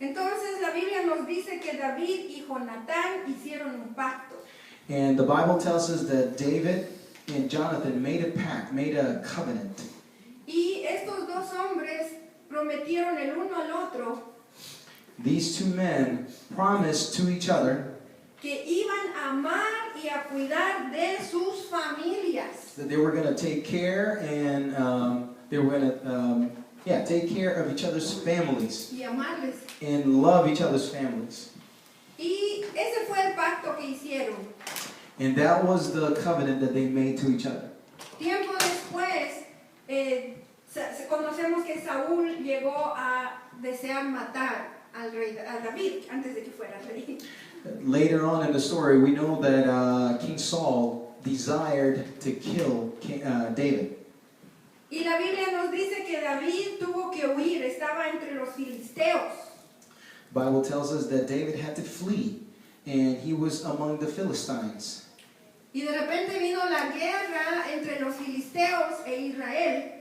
Entonces la Biblia nos dice que David y Jonatán hicieron un pacto. And the Bible tells us that David and Jonathan made a pact, made a covenant. Y estos dos hombres prometieron el uno al otro These two men promised to each other que iban a amar y a cuidar de sus familias. that they were going to take care and they were going to take care of each other's families Y amarles. and love each other's families. Y ese fue el pacto que hicieron. And that was the covenant that they made to each other. Tiempo después, conocemos que Saúl llegó a desear matar a David antes de que fuera rey. Later on in the story, we know that King Saul desired to kill David. Y la Biblia nos dice que David tuvo que huir, estaba entre los filisteos. The Bible tells us that David had to flee, and he was among the Philistines. Y de repente vino la guerra entre los filisteos e Israel.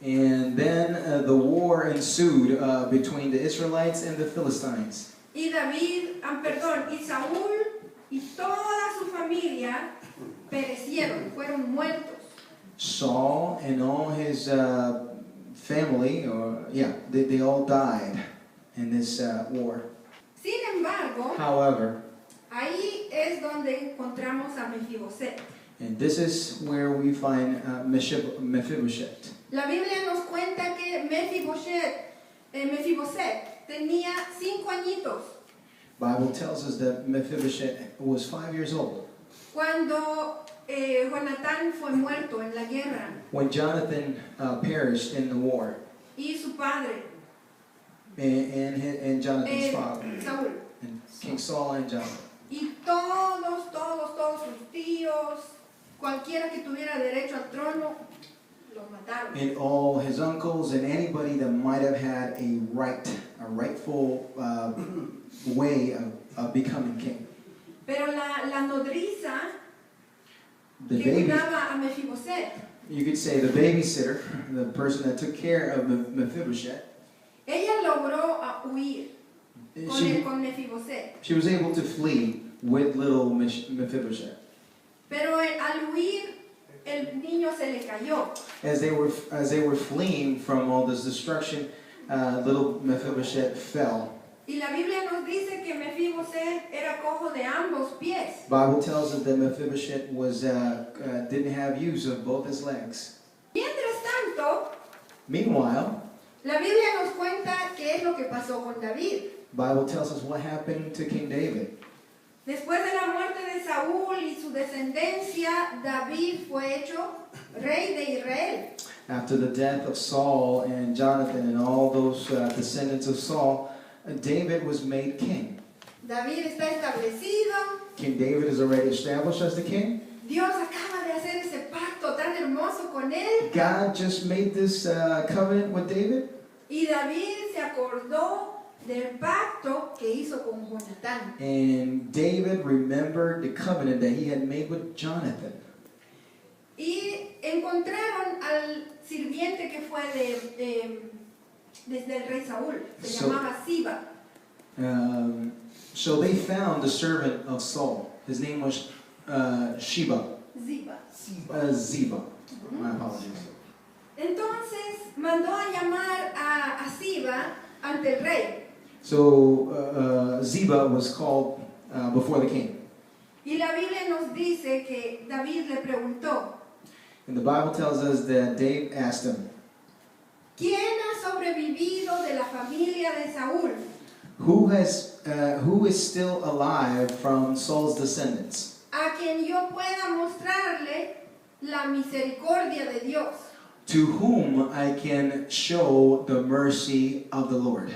And then the war ensued between the Israelites and the Philistines. Y y Saúl y toda su familia perecieron, fueron muertos. Saul and all his family, they all died in this war. Sin embargo, However, ahí es donde encontramos a Mefiboset. and this is where we find Mephibosheth. La Biblia nos cuenta que Mefiboset tenía 5 añitos Bible tells us that Mephibosheth was 5 years old cuando Jonatán fue muerto en la guerra when Jonathan perished in the war, y su padre, and Jonathan's father, Saúl. and King Saul and Jonathan. Y todos sus tíos, cualquiera que tuviera derecho al trono, los mataron. And all his uncles and anybody that might have had a rightful way of becoming king. Pero la nodriza The que baby, cuidaba a Mefiboset, you could say the babysitter, the person that took care of Mephibosheth, ella logró huir con Mefiboset. she was able to flee with little Mephibosheth. Pero al huir, el niño se le cayó. As they were fleeing from all this destruction, little Mephibosheth fell. Y la Biblia nos dice que Mefiboset era cojo de ambos pies. Bible tells us that Mephibosheth didn't have use of both his legs. Mientras tanto, Meanwhile, la Biblia nos cuenta qué es lo que pasó con David. Bible tells us what happened to King David. Después de la muerte de Saúl y su descendencia, David fue hecho rey de Israel. After the death of Saul and Jonathan and all those descendants of Saul, David was made king. David está establecido. King David is already established as the king. Dios acaba de hacer ese pacto tan hermoso con él. God just made this covenant with David. Y David se acordó del pacto que hizo con Jonatán. And David remembered the covenant that he had made with Jonathan. Y encontraron al sirviente que fue desde el rey Saúl. Se llamaba Ziba. So they found the servant of Saul. His name was Ziba. My apologies. Entonces mandó a llamar a Ziba ante el rey. So Ziba was called before the king. Y la Biblia nos dice que David le preguntó, And the Bible tells us that David asked him, ¿quién ha sobrevivido de la familia de Saúl? who is still alive from Saul's descendants, A quien yo pueda mostrarle la misericordia de Dios. to whom I can show the mercy of the Lord?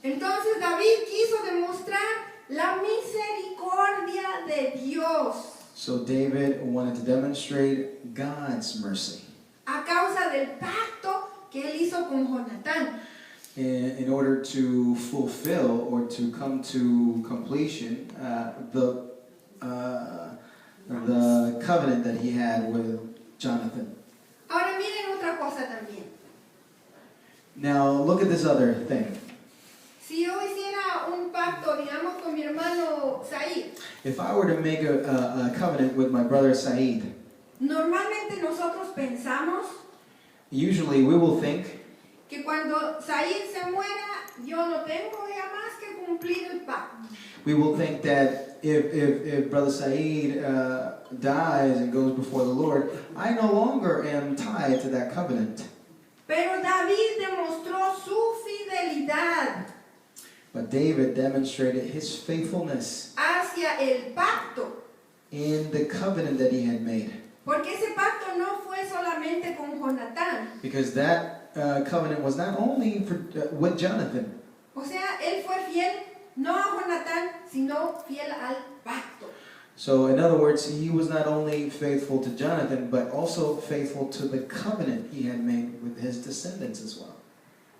Entonces David quiso demostrar la misericordia de Dios So David wanted to demonstrate God's mercy a causa del pacto que él hizo con Jonatán. in order to fulfill or to come to completion the covenant that he had with Jonathan. Ahora miren otra cosa también. Now look at this other thing. Si yo hermano Said. If I were to make a covenant with my brother Said, Normalmente nosotros pensamos usually we will think que cuando Said se muera, yo no tengo ya más que cumplir el pacto. we will think that if Brother Said dies and goes before the Lord, I no longer am tied to that covenant. Pero David demostró su fidelidad But David demonstrated his faithfulness hacia el pacto. in the covenant that he had made. Porque ese pacto no fue solamente con Jonatán. Because that covenant was not only with Jonathan. O sea, él fue fiel no a Jonatán, sino fiel al pacto. So in other words, he was not only faithful to Jonathan, but also faithful to the covenant he had made with his descendants as well.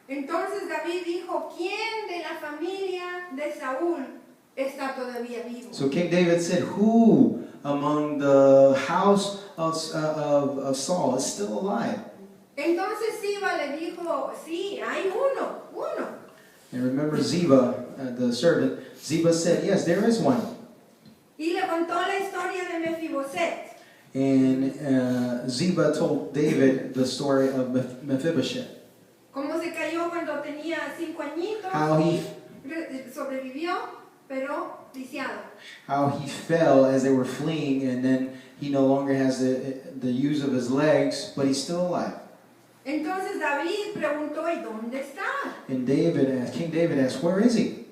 Entonces David dijo, ¿quién de la familia de Saúl está todavía vivo? So King David said, who among the house of Saul is still alive? Entonces Siba le dijo, sí, hay uno. And remember Ziba, the servant, Ziba said, yes, there is one. Y le contó la historia de Mefiboset. And Ziba told David the story of Mephibosheth. Cómo se cayó cuando tenía 5 añitos. How he Sobrevivió, pero lisiado. How he fell as they were fleeing, and then he no longer has the use of his legs, but he's still alive. Entonces David preguntó, ¿y dónde está? And King David asked, where is he?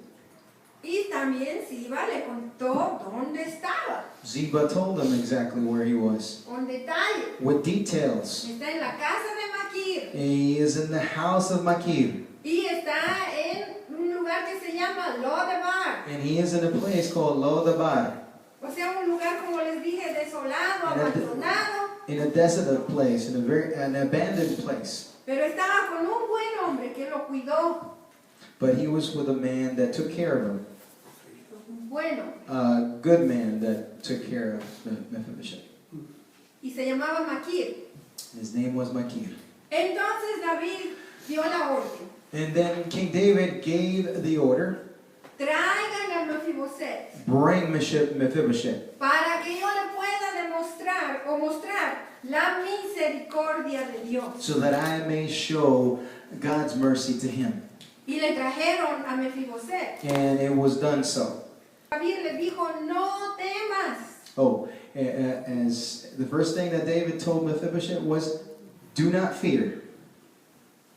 Y también Siba le contó dónde estaba. Ziba told him exactly where he was, Con detalle. with details. Está en la casa de Maquir. He is in the house of Makir, Y está en un lugar que se llama Lodebar. and he is in a place called Lodabar, O sea, un lugar, como les dije, desolado, abandonado. in a desolate place, in an abandoned place. Pero estaba con un buen hombre que lo cuidó. But he was with a man that took care of him, Bueno, a good man that took care of Mephibosheth. y se llamaba Maquir. His name was Makir. Entonces David dio la orden. And then King David gave the order, Traigan a Mefiboset bring Mephibosheth, para que yo le pueda mostrar la misericordia de Dios. so that I may show God's mercy to him. Y le trajeron a Mefiboset. And it was done so. David le dijo, no temas. Oh, as the first thing that David told Mephibosheth was, do not fear.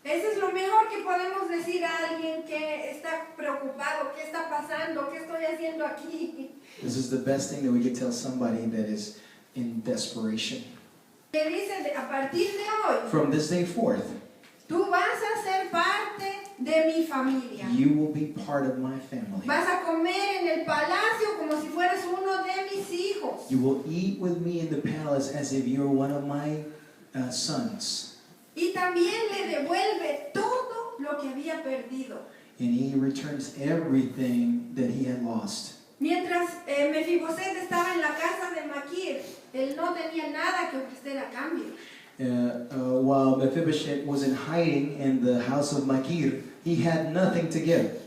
Eso es lo mejor que podemos decir a alguien que está preocupado. ¿Qué está pasando? ¿Qué estoy haciendo aquí? This is the best thing that we could tell somebody that is in desperation. Que dice, a partir de hoy, From this day forth, tú vas a ser parte de mi familia. you will be part of my family. Vas a comer en el palacio como si fueras uno de mis hijos. You will eat with me in the palace as if you're one of my sons. Y también le devuelve todo lo que había perdido. And he returns everything that he had lost. Mientras Mefiboset estaba en la casa de Maquir, él no tenía nada que ofrecer a cambio. While Mephibosheth was in hiding in the house of Makir, he had nothing to give.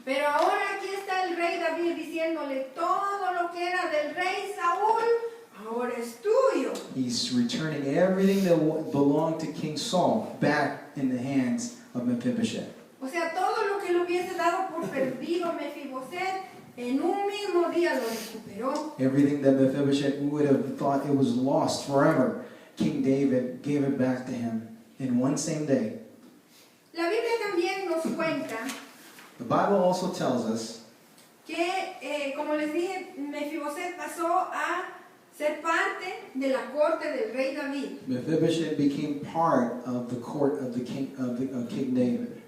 Pero ahora aquí está el rey David diciéndole todo lo que era del rey Saúl, ahora es tuyo. He's returning everything that belonged to King Saul back in the hands of Mephibosheth. O sea, todo lo que le hubiese dado por perdido Mefiboset, en un mismo día lo recuperó. Everything that Mephibosheth would have thought it was lost forever, King David gave it back to him in one same day. La Biblia también nos cuenta The Bible also tells us que, como les dije, Mefiboset pasó a ser parte de la corte del rey David. Mephibosheth became part of the court of King David.